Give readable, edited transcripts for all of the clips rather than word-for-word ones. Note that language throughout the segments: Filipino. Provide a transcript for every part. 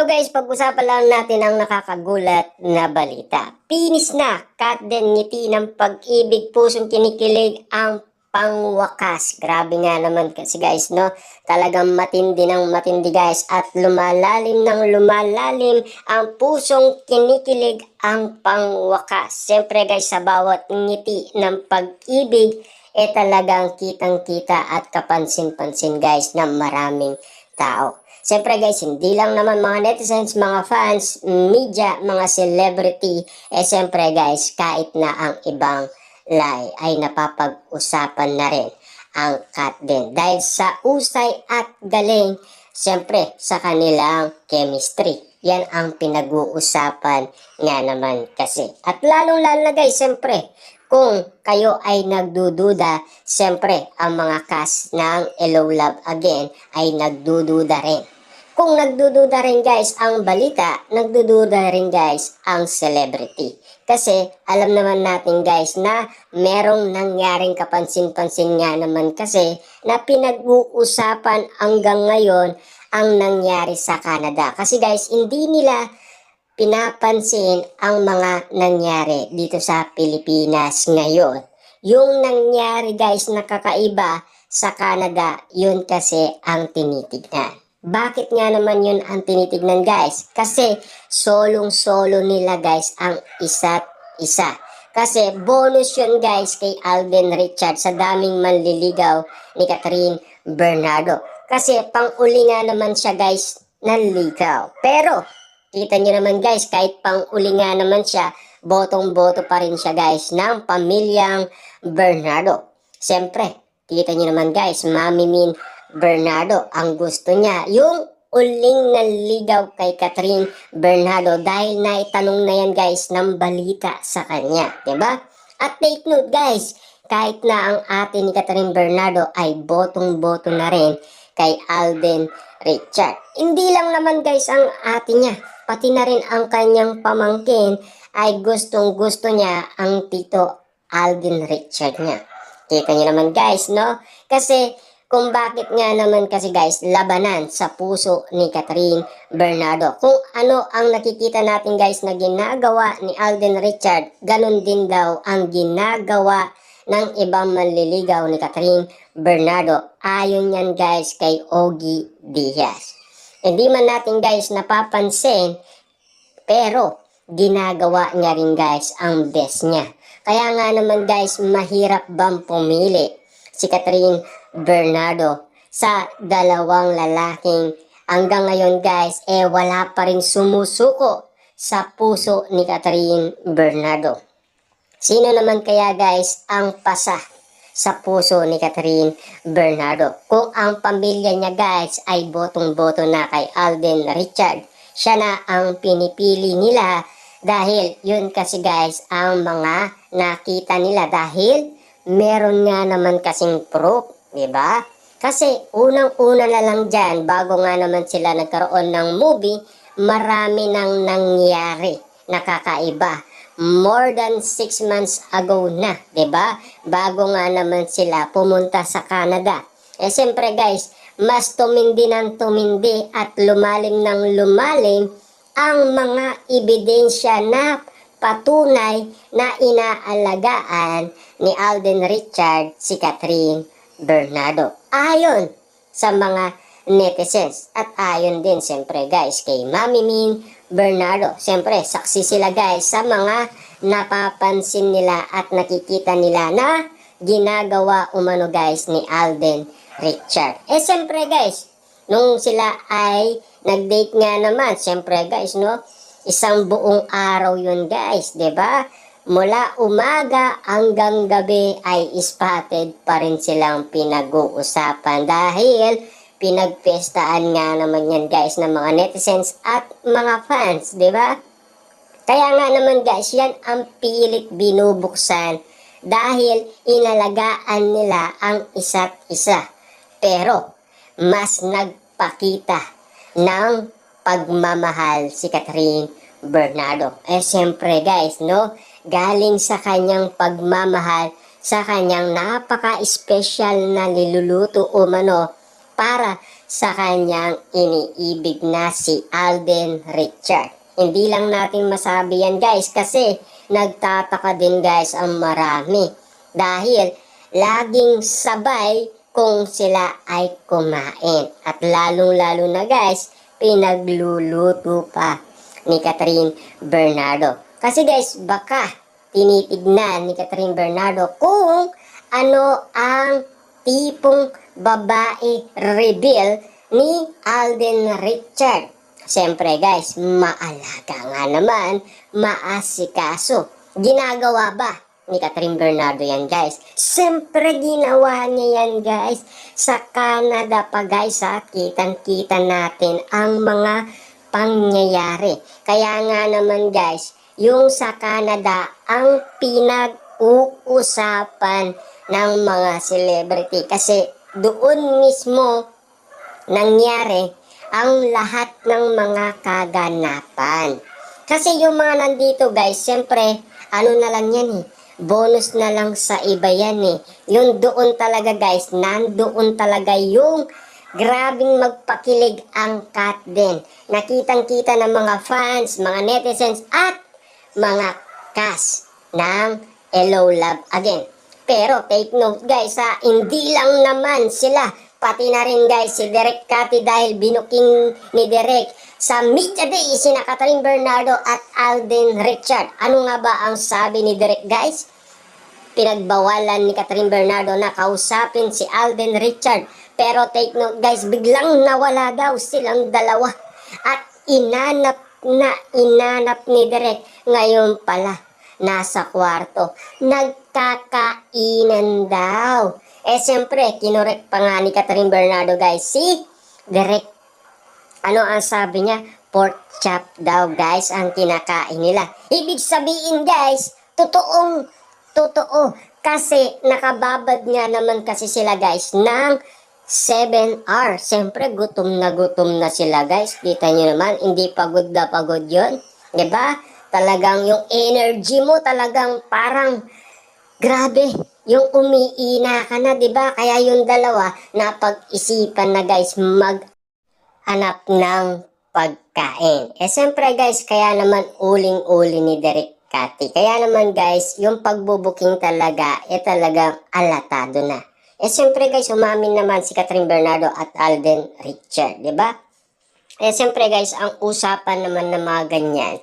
Ito guys, pag-usapan lang natin ang nakakagulat na balita. Pinis na, Kat Den ngiti ng pag-ibig, pusong kinikilig ang pangwakas. Grabe nga naman kasi guys, no? Talagang matindi ng matindi guys at lumalalim ng lumalalim ang pusong kinikilig ang pangwakas. Siyempre guys, sa bawat ngiti ng pag-ibig, talagang kitang-kita at kapansin-pansin guys ng maraming tao. Siyempre guys, hindi lang naman mga netizens, mga fans, media, mga celebrity, siyempre guys, kahit na ang ibang lie ay napapag-usapan na rin ang Kat Den. Dahil sa usay at galing, siyempre sa kanilang chemistry. Yan ang pinag-uusapan nga naman kasi. At lalong-lalo na guys, siyempre, kung kayo ay nagdududa, siyempre ang mga cast ng Hello Love Again ay nagdududa rin. Kung nagdududa rin guys ang balita, nagdududa rin guys ang celebrity. Kasi alam naman natin guys na merong nangyaring kapansin-pansin nga naman kasi na pinag-uusapan hanggang ngayon ang nangyari sa Canada. Kasi guys, hindi nila pinapansin ang mga nangyari dito sa Pilipinas ngayon. Yung nangyari guys na kakaiba sa Canada, yun kasi ang tinitignan. Bakit nga naman yun ang tinitignan guys? Kasi solong-solo nila guys ang isa't isa. Kasi bonus yun guys kay Alden Richards sa daming manliligaw ni Catherine Bernardo. Kasi pang-uli nga naman siya guys nanligaw. Pero kita nyo naman guys, kahit pang-uli nga naman siya, botong-boto pa rin siya guys ng pamilyang Bernardo. Siyempre, kita nyo naman guys, Mami Min Bernardo, ang gusto niya, yung uling naligaw kay Catherine Bernardo dahil naitanong na yan guys ng balita sa kanya, diba? At take note guys, kahit na ang ate ni Catherine Bernardo ay botong-boto na rin kay Alden Richard. Hindi lang naman guys ang ate niya, pati na rin ang kanyang pamangkin ay gustong-gusto niya ang tito Alden Richard niya. Kita niyo naman guys, no? Kasi kung bakit nga naman kasi guys, labanan sa puso ni Catherine Bernardo. Kung ano ang nakikita natin guys na ginagawa ni Alden Richard, ganun din daw ang ginagawa ng ibang manliligaw ni Catherine Bernardo. Ayon yan guys kay Ogie Diaz. Hindi man natin guys napapansin, pero ginagawa niya rin guys ang best niya. Kaya nga naman guys, mahirap bang pumili si Catherine Bernardo sa dalawang lalaking hanggang ngayon guys, wala pa rin sumusuko sa puso ni Catherine Bernardo. Sino naman kaya guys ang pasa sa puso ni Catherine Bernardo? Kung ang pamilya niya guys ay botong-boto na kay Alden Richard, siya na ang pinipili nila dahil yun kasi guys ang mga nakita nila dahil meron nga naman kasing proof, diba? Kasi unang-una na lang dyan, bago nga naman sila nagkaroon ng movie, marami nang nangyari na kakaiba. More than 6 months ago na, diba? Bago nga naman sila pumunta sa Canada. Siyempre guys, mas tumindi ng tumindi at lumalim ng lumalim ang mga ebidensya na patunay na inaalagaan ni Alden Richard si Catherine Bernardo. Ayon sa mga netizens at ayon din siyempre guys kay Mami Min Bernardo. Siyempre saksi sila guys sa mga napapansin nila at nakikita nila na ginagawa umano guys ni Alden Richard. Siyempre guys, nung sila ay nag-date nga naman, siyempre guys, no? Isang buong araw yun guys, 'di ba? Mula umaga hanggang gabi ay spotted pa rin silang pinag-uusapan dahil pinagpestaan nga naman yan guys ng mga netizens at mga fans, 'di ba? Kaya nga naman guys, yan ang pilit binubuksan dahil inalagaan nila ang isa't isa. Pero mas nagpakita ng pagmamahal si Catherine Bernardo. Siyempre guys, no? Galing sa kanyang pagmamahal, sa kanyang napaka-special na niluluto umano para sa kanyang iniibig na si Alden Richard. Hindi lang natin masabi yan guys kasi nagtataka din guys ang marami. Dahil laging sabay kung sila ay kumain. At lalong-lalo na guys, pinagluluto pa ni Catherine Bernardo. Kasi guys, baka tinitignan ni Catherine Bernardo kung ano ang tipong babae reveal ni Alden Richard. Siyempre guys, maalaga nga naman, maasikaso. Ginagawa ba ni Catherine Bernardo yan guys? Siyempre ginawa niya yan guys. Sa Canada pa guys ha, kitang-kita natin ang mga pangyayari. Kaya nga naman guys, yung sa Canada ang pinag-uusapan ng mga celebrity kasi doon mismo nangyari ang lahat ng mga kaganapan. Kasi yung mga nandito guys, siyempre, ano na lang yan eh, bonus na lang sa iba yan eh. Yung doon talaga guys, nandoon talaga yung grabing magpakilig ang cat din. Nakitang-kita ng mga fans, mga netizens at mga cast ng Hello Love Again. Pero take note guys ha, hindi lang naman sila, pati na rin guys si Derek Cathy dahil binuking ni Derek sa Media Day sina Catherine Bernardo at Alden Richard. Ano nga ba ang sabi ni Derek guys? Pinagbawalan ni Catherine Bernardo na kausapin si Alden Richard. Pero take note guys, biglang nawala daw silang dalawa. At inanap ni Derek. Ngayon pala, nasa kwarto. Nagkakainan daw. Eh siyempre, kinorek pa nga ni Catherine Bernardo guys si Derek. Ano ang sabi niya? Pork chop daw guys ang kinakain nila. Ibig sabihin guys, totoo. Kasi nakababad nga naman kasi sila guys ng 7 hours. Siyempre, gutom na sila guys. Kita nyo naman, hindi pagod na pagod yun. Diba? Talagang yung energy mo talagang parang grabe. Yung umiina ka na, diba? Kaya yung dalawa, napag-isipan na guys maghanap ng pagkain. Eh siyempre guys, kaya naman uling-uli ni Derek Cathy. Kaya naman guys, yung pagbubuking talaga, talagang alatado na. Eh siyempre guys, umamin naman si Catherine Bernardo at Alden Richard, di ba? Eh siyempre guys, ang usapan naman ng mga ganyan,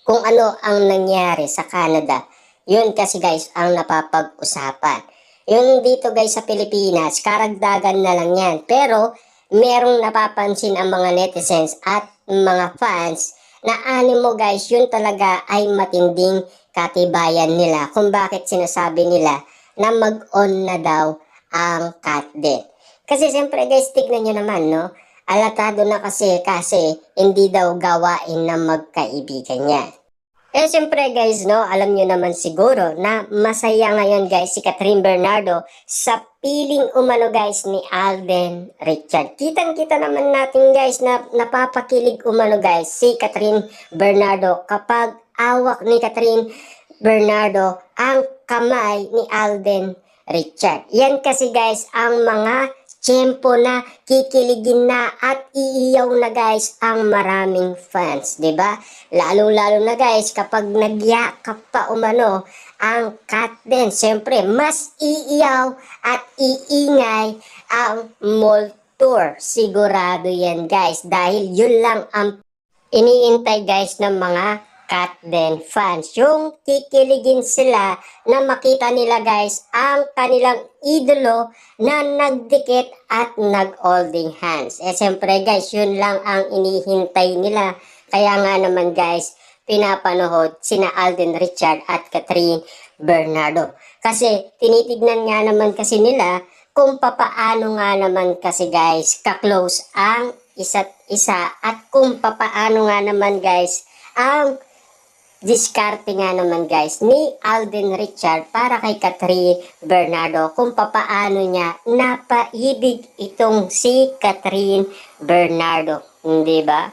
kung ano ang nangyari sa Canada, yun kasi guys ang napapag-usapan. Yung dito guys sa Pilipinas, karagdagan na lang yan. Pero merong napapansin ang mga netizens at mga fans na animo guys, yun talaga ay matinding katibayan nila kung bakit sinasabi nila na mag-on na daw ang cat din. Kasi siyempre guys, tignan nyo naman no, alatado na kasi hindi daw gawain na magkaibigan yan. Eh siyempre guys no, alam nyo naman siguro na masaya ngayon guys si Catherine Bernardo sa piling umano guys ni Alden Richard. Kitang-kita naman natin guys na napapakilig umano guys si Catherine Bernardo kapag awak ni Catherine Bernardo ang kamay ni Alden Richard. Yan kasi guys ang mga tiyempo na kikiligin na at iiyaw na guys ang maraming fans, 'di ba? Lalo-lalo na guys kapag nagyakap pa umano ang cat din, siyempre mas iiyaw at iingay ang mall tour. Sigurado yan guys dahil yun lang ang iniintay guys ng mga cat den fans. Yung kikiligin sila na makita nila guys ang kanilang idolo na nagdikit at nag-holding hands. Eh siyempre guys, yun lang ang inihintay nila. Kaya nga naman guys, pinapanood sina Alden Richard at Catherine Bernardo. Kasi tinitignan nga naman kasi nila kung papaano nga naman kasi guys ka-close ang isa't isa at kung papaano nga naman guys ang diskarte nga naman guys ni Alden Richard para kay Catherine Bernardo kung papaano niya napaibig itong si Catherine Bernardo, hindi ba?